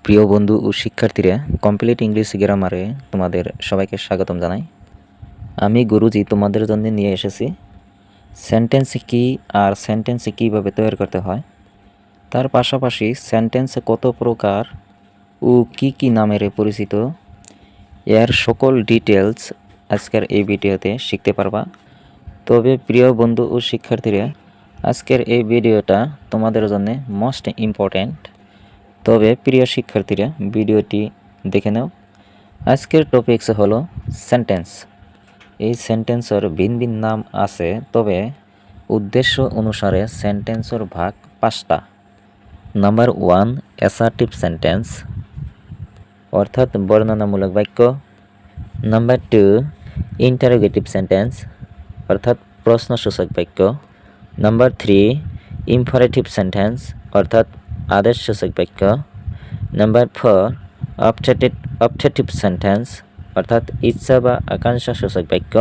প্রিয় বন্ধু ও শিক্ষার্থীরা, কমপ্লিট ইংলিশ গ্রামারে তোমাদের সবাইকে স্বাগতম জানাই। আমি গুরুজি তোমাদের জন্য নিয়ে এসেছি সেন্টেন্স কি আর সেন্টেন্স কীভাবে তৈরি করতে হয়, তার পাশাপাশি সেন্টেন্স কত প্রকার ও কি নামের পরিচিত, এর সকল ডিটেলস আজকের এই ভিডিওতে শিখতে পারবা। তবে প্রিয় বন্ধু ও শিক্ষার্থীরা, আজকের এই ভিডিওটা তোমাদের জন্য মোস্ট ইম্পর্ট্যান্ট। তবে প্রিয় শিক্ষার্থীরা, ভিডিওটি দেখে নাও। আজকের টপিকস হলো সেন্টেন্স। এই সেন্টেন্সের ভিন্ন ভিন্ন নাম আছে, তবে উদ্দেশ্য অনুসারে সেন্টেন্সের ভাগ 5টা। নাম্বার 1 অ্যাসার্টিভ সেন্টেন্স, অর্থাৎ বর্ণনামূলক বাক্য। নাম্বার 2 ইন্টারোগেটিভ সেন্টেন্স, অর্থাৎ প্রশ্নসূচক বাক্য। নাম্বার 3 ইম্পারেটিভ সেন্টেন্স, অর্থাৎ আদেশসূচক বাক্য। নাম্বার 4 অবজেক্টিভ সেন্টেন্স, অর্থাৎ ইচ্ছা বা আকাঙ্ক্ষা সূচক বাক্য।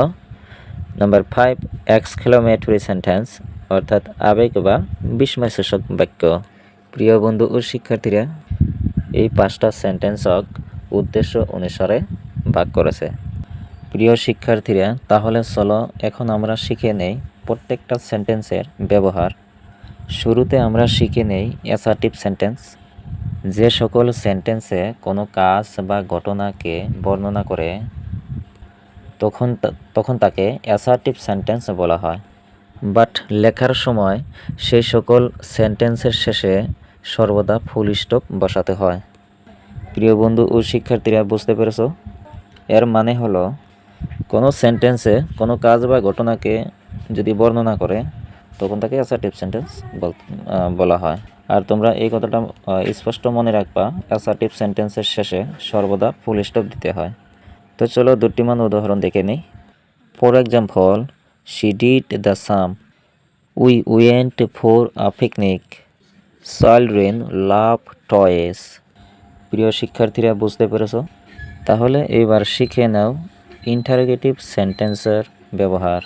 নাম্বার 5 এক্সক্লেমেটরি সেন্টেন্স, অর্থাৎ আবেগ বা বিস্ময় সূচক বাক্য। প্রিয় বন্ধু ও শিক্ষার্থীরা, এই 5টা সেন্টেন্সক উদ্দেশ্য অনুসারে ভাগ করেছে। প্রিয় শিক্ষার্থীরা, তাহলে চলো এখন আমরা শিখে নেই প্রত্যেকটা সেন্টেন্সের ব্যবহার। শুরুতে আমরা শিখে নেই অ্যাসার্টিভ সেন্টেন্স। যে সকল সেন্টেন্সে কোনো কাজ বা ঘটনাকে বর্ণনা করে তখন তাকে অ্যাসার্টিভ সেন্টেন্স বলা হয়। বাট লেখার সময় সেই সকল সেন্টেন্সের শেষে সর্বদা ফুল স্টপ বসাতে হয়। প্রিয় বন্ধু ও শিক্ষার্থীরা, বুঝতে পেরেছ? এর মানে হলো কোনো সেন্টেন্সে কোনো কাজ বা ঘটনাকে যদি বর্ণনা করে তখন তাকে অ্যাসার্টিভ সেন্টেন্স বলা হয়। আর তোমরা এই কথাটা স্পষ্ট মনে রাখবা, অ্যাসার্টিভ সেন্টেন্সের শেষে সর্বদা ফুল স্টপ দিতে হয়। তো চলো দুটিমান উদাহরণ দেখে নিই। For example, she did the sum, we went for a picnic, children love toys. প্রিয় শিক্ষার্থীরা, বুঝতে পেরেছ? তাহলে এবার শিখে নাও ইন্টারোগেটিভ সেন্টেন্সের ব্যবহার।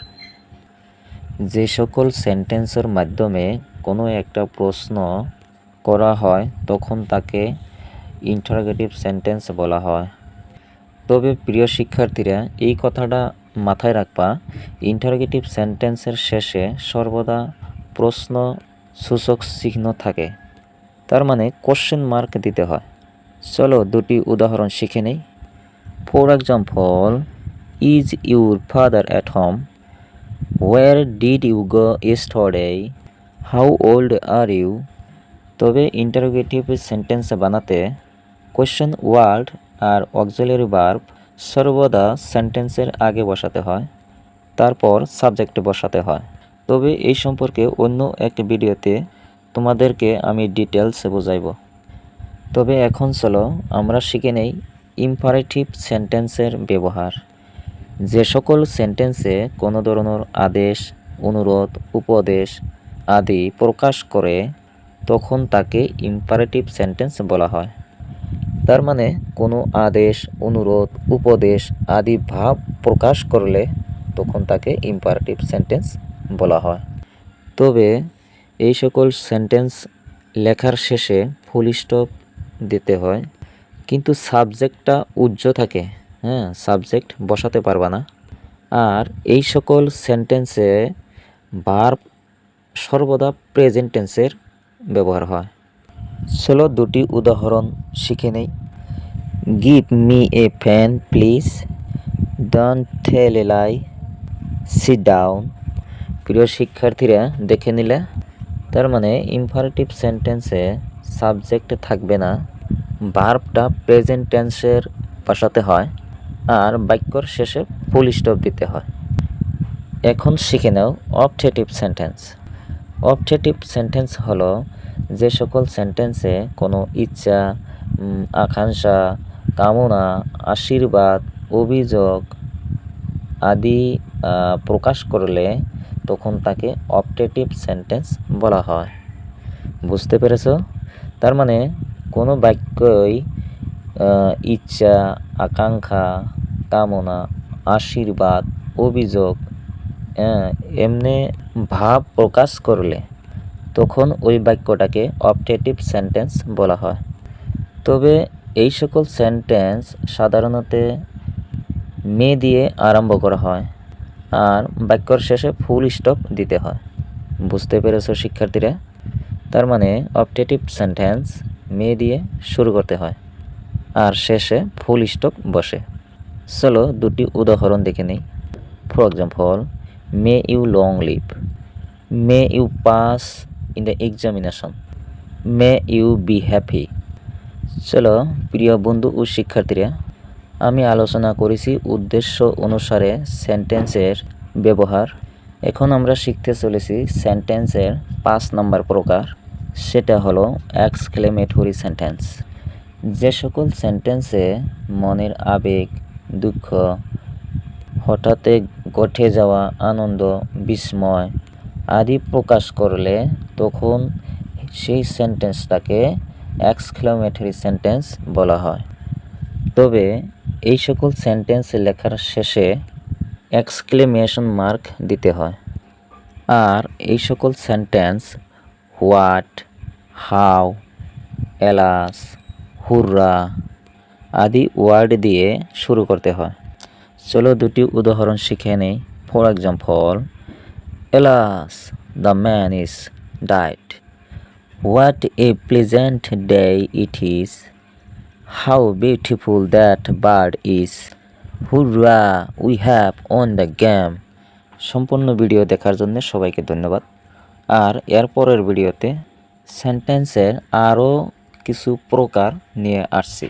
যে সকল সেন্টেন্সের মাধ্যমে কোনো একটা প্রশ্ন করা হয় তখন তাকে ইন্টারোগেটিভ সেন্টেন্স বলা হয়। তবে প্রিয় শিক্ষার্থীরা, এই কথাটা মাথায় রাখবা, ইন্টারোগেটিভ সেন্টেন্সের শেষে সর্বদা প্রশ্ন সূচক চিহ্ন থাকে, তার মানে কোশ্চেন মার্ক দিতে হয়। চলো দুটি উদাহরণ শিখে নেই। For example, is your father at home, where did you go yesterday, how old are you. তবে ইন্টারোগেটিভ সেন্টেন্স বানাতে কোয়েশ্চেন ওয়ার্ড আর অক্সিলারি ভার্ব সর্বদা সেন্টেন্সের আগে বসাতে হয়, তারপর সাবজেক্ট বসাতে হয়। তবে এই সম্পর্কে অন্য একটি ভিডিওতে তোমাদেরকে আমি ডিটেলস বোঝাইব। তবে এখন চলো আমরা শিখে নেই ইম্পারেটিভ সেন্টেন্সের ব্যবহার। যে সকল সেন্টেন্সে কোনো ধরনের আদেশ, অনুরোধ, উপদেশ আদি প্রকাশ করে তখন তাকে ইম্পারেটিভ সেন্টেন্স বলা হয়। তার মানে কোনো আদেশ, অনুরোধ, উপদেশ আদি ভাব প্রকাশ করলে তখন তাকে ইম্পারেটিভ সেন্টেন্স বলা হয়। তবে এই সকল সেন্টেন্স লেখার শেষে ফুল স্টপ দিতে হয়, কিন্তু সাবজেক্টটা উজ্জ্ব থাকে। সাবজেক্ট বসাতে পারবা না। আর এই সকল সেন্টেন্সে ভার্ব সর্বদা প্রেজেন্ট টেন্সের ব্যবহার হয়। চলো দুটি উদাহরণ শিখে নেই। Give me a pen please, don't tell a lie, sit down. প্রিয় শিক্ষার্থীরা, দেখে নিলে? তার মানে ইম্পারেটিভ সেন্টেন্সে সাবজেক্ট থাকবে না, ভার্বটা প্রেজেন্ট টেন্সের বসাতে হয়, আর বাক্যর শেষে ফুল স্টপ দিতে হয়। এখন শিখে নাও অবজেক্টিভ সেন্টেন্স। অবজেক্টিভ সেন্টেন্স হলো যে সকল সেন্টেন্সে কোনো ইচ্ছা, আকাঙ্ক্ষা, কামনা, আশীর্বাদ, অভিযোগ আদি প্রকাশ করলে তখন তাকে অবজেক্টিভ সেন্টেন্স বলা হয়। বুঝতে পেরেছ? তার মানে কোনো বাক্যই ইচ্ছা, আকাঙ্ক্ষা, কামনা, আশীর্বাদ, অভিযোগ এমনি ভাব প্রকাশ করলে তখন ওই বাক্যটাকে অবজেক্টিভ সেন্টেন্স বলা হয়। তবে এই সকল সেন্টেন্স সাধারণত মে দিয়ে আরম্ভ করা হয় আর বাক্যর শেষে ফুল স্টপ দিতে হয়। বুঝতে পেরেছো শিক্ষার্থীরা? তার মানে অপটেটিভ সেন্টেন্স মে দিয়ে শুরু করতে হয় আর শেষে ফুল স্টপ বসে। চলো দুটি উদাহরণ দেখে নিই। For example, may you long live, may you pass in the examination, may you be happy. চলো প্রিয় বন্ধু ও শিক্ষার্থীরা, আমি আলোচনা করেছি উদ্দেশ্য অনুসারে সেন্টেন্সের ব্যবহার। এখন আমরা শিখতে চলেছি সেন্টেন্সের 5 নম্বর প্রকার, সেটা হলো এক্সক্লেমেটরি সেন্টেন্স। যে সকল সেন্টেন্সে মনের আবেগ, দুঃখ, হঠাৎ ঘটে যাওয়া আনন্দ, বিস্ময় আদি প্রকাশ করলে তখন সেই সেন্টেন্সটাকে এক্সক্লেমেটরি সেন্টেন্স বলা হয়। তবে এই সকল সেন্টেন্স লেখার শেষে এক্সক্লেমেশন মার্ক দিতে হয়। আর এই সকল সেন্টেন্স হোয়াট, হাউ, এলাস, হুররা আদি ওয়ার্ড দিয়ে শুরু করতে হয়। চলো দুটি উদাহরণ শিখে নেই। For example, alas the man is died, what a pleasant day it is, how beautiful that bird is, হুররা we have won the game. সম্পূর্ণ ভিডিও দেখার জন্য সবাইকে ধন্যবাদ। আর এর পরের ভিডিওতে সেন্টেন্সের আরও কিছু প্রকার নিয়ে আসছি।